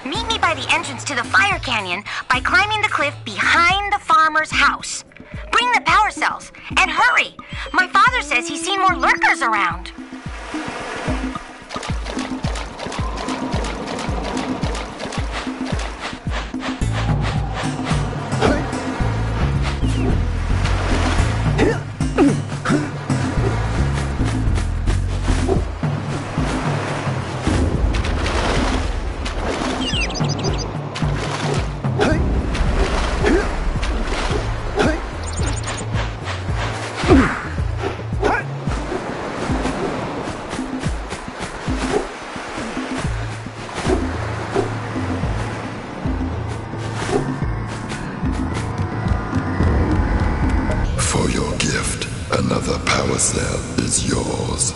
Meet me by the entrance to the fire canyon by climbing the cliff behind the farmer's house. Bring the power cells, and hurry! My father says he's seen more lurkers around. Another power cell is yours.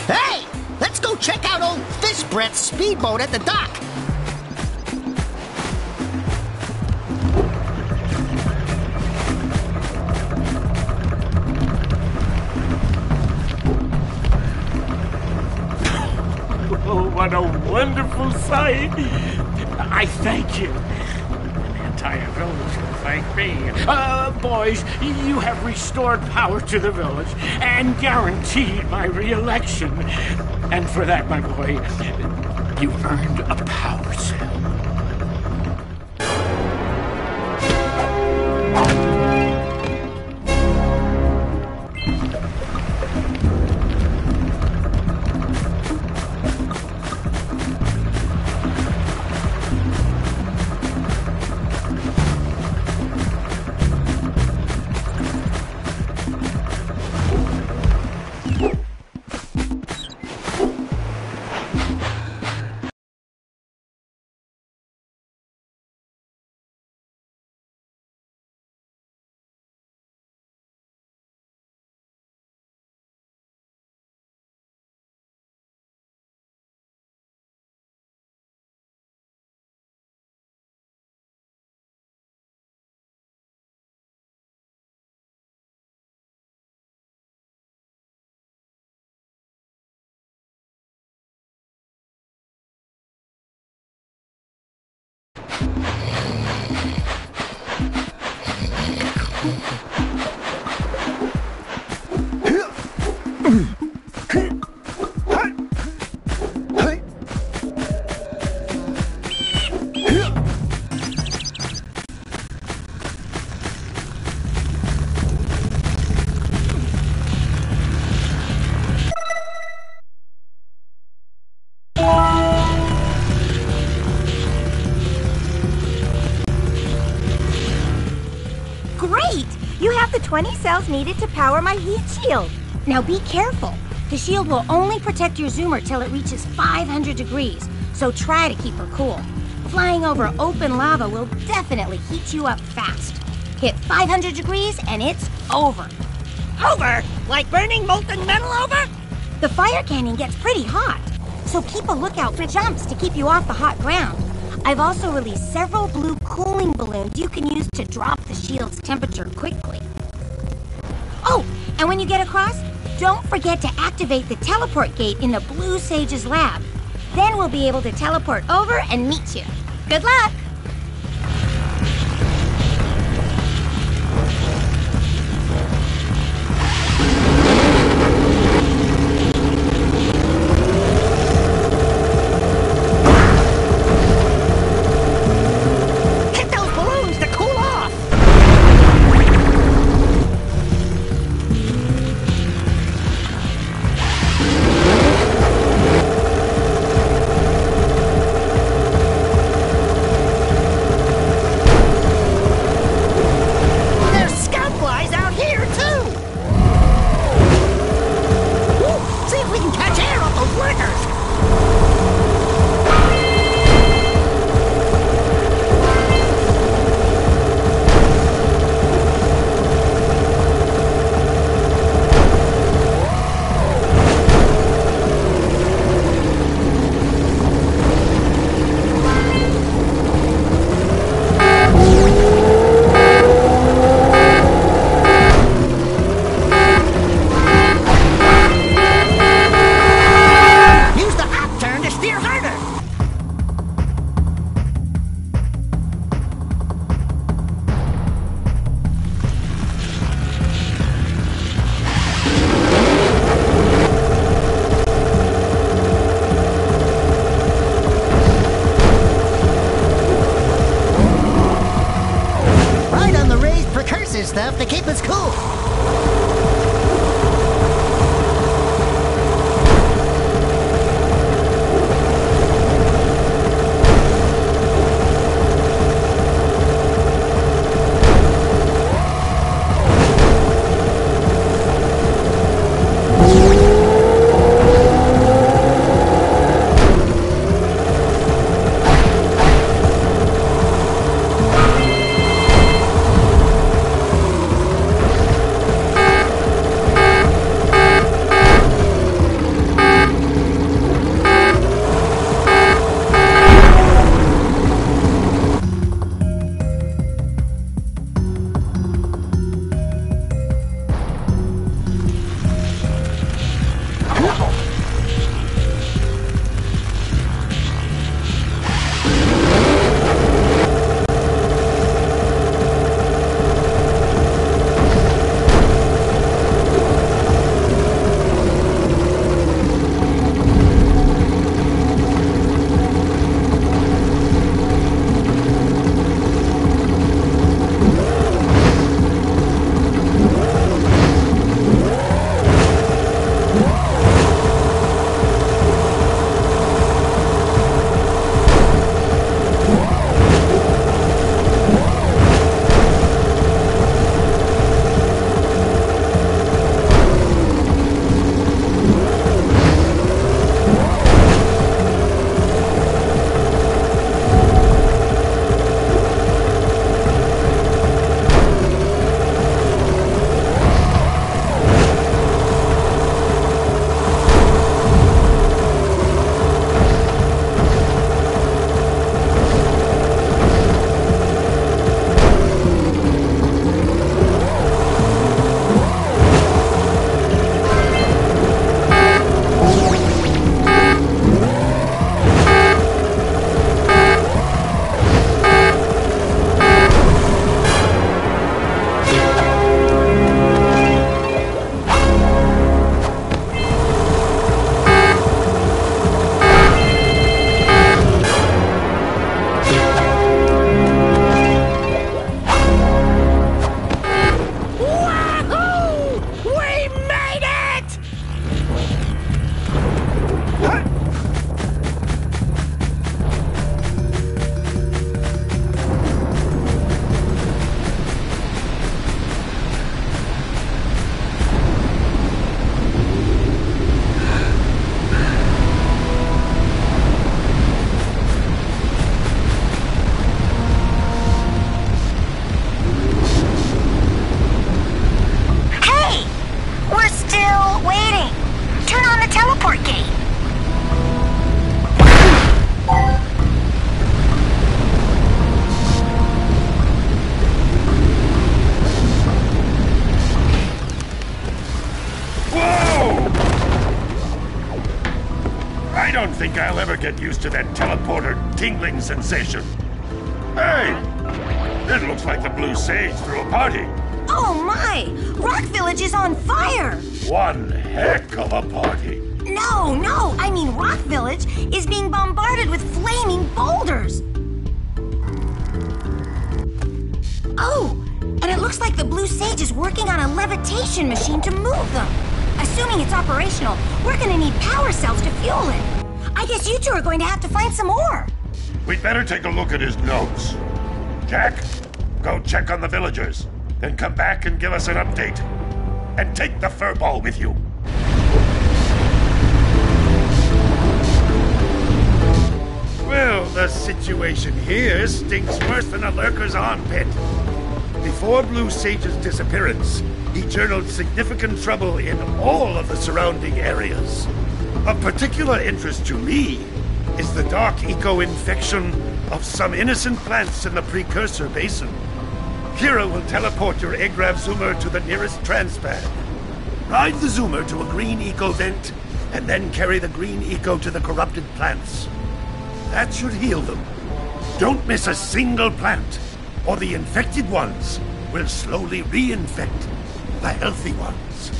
Hey! Let's go check out old Fish Brett's speedboat at the dock. Oh, what a wonderful sight! I thank you. The entire village will thank me. Boys, you have restored power to the village and guaranteed my re-election. And for that, my boy, you've earned a power cell. Great! You have the 20 cells needed to power my heat shield. Now be careful. The shield will only protect your zoomer till it reaches 500 degrees, so try to keep her cool. Flying over open lava will definitely heat you up fast. Hit 500 degrees and it's over. Over? Like burning molten metal over? The fire canyon gets pretty hot, so keep a lookout for jumps to keep you off the hot ground. I've also released several blue cooling balloons you can use to drop the shield's temperature quickly. Oh, and when you get across, don't forget to activate the teleport gate in the Blue Sage's lab. Then we'll be able to teleport over and meet you. Good luck! this stuff to keep us cool. I don't think I'll ever get used to that teleporter tingling sensation. Hey! It looks like the Blue Sage threw a party. Oh my! Rock Village is on fire! One heck of a party. No, I mean Rock Village is being bombarded with flaming boulders. Oh, and it looks like the Blue Sage is working on a levitation machine to move them. Assuming it's operational, we're gonna need power cells to fuel it. I guess you two are going to have to find some more. We'd better take a look at his notes. Jack, go check on the villagers. Then come back and give us an update. And take the furball with you. Well, the situation here stinks worse than a lurker's armpit. Before Blue Sage's disappearance, he journaled significant trouble in all of the surrounding areas. Of particular interest to me is the dark eco-infection of some innocent plants in the Precursor Basin. Kira will teleport your Agrav Zoomer to the nearest transpad. Ride the Zoomer to a green eco vent, and then carry the green eco to the corrupted plants. That should heal them. Don't miss a single plant, or the infected ones will slowly reinfect the healthy ones.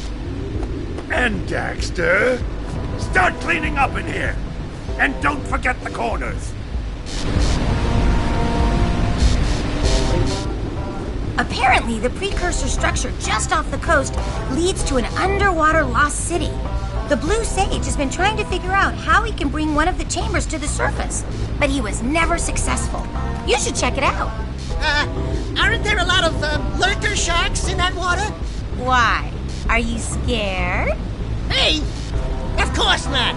And Daxter, start cleaning up in here. And don't forget the corners. Apparently, the Precursor structure just off the coast leads to an underwater lost city. The Blue Sage has been trying to figure out how he can bring one of the chambers to the surface, but he was never successful. You should check it out. Aren't there a lot of lurker sharks in that water? Why? Are you scared? Hey! Of course not!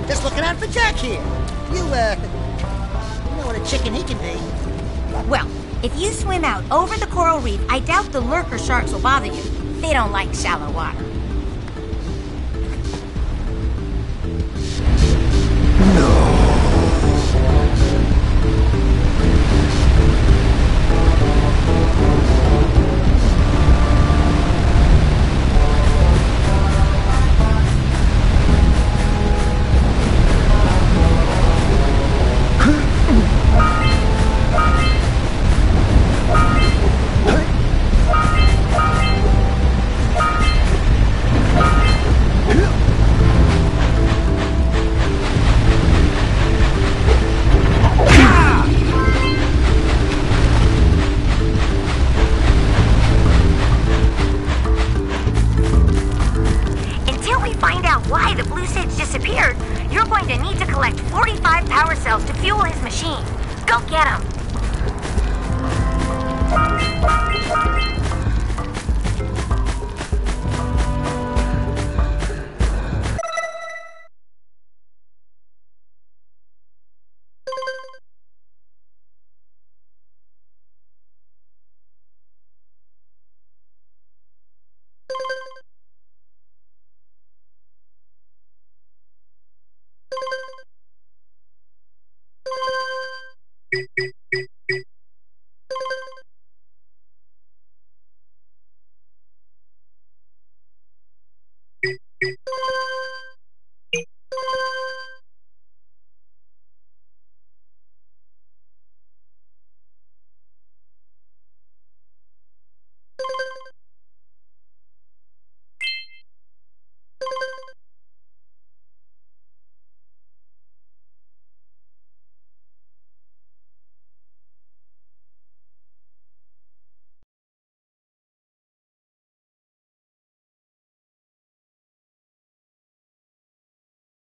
Just looking out for Jack here. You know what a chicken he can be. Well, if you swim out over the coral reef, I doubt the lurker sharks will bother you. They don't like shallow water.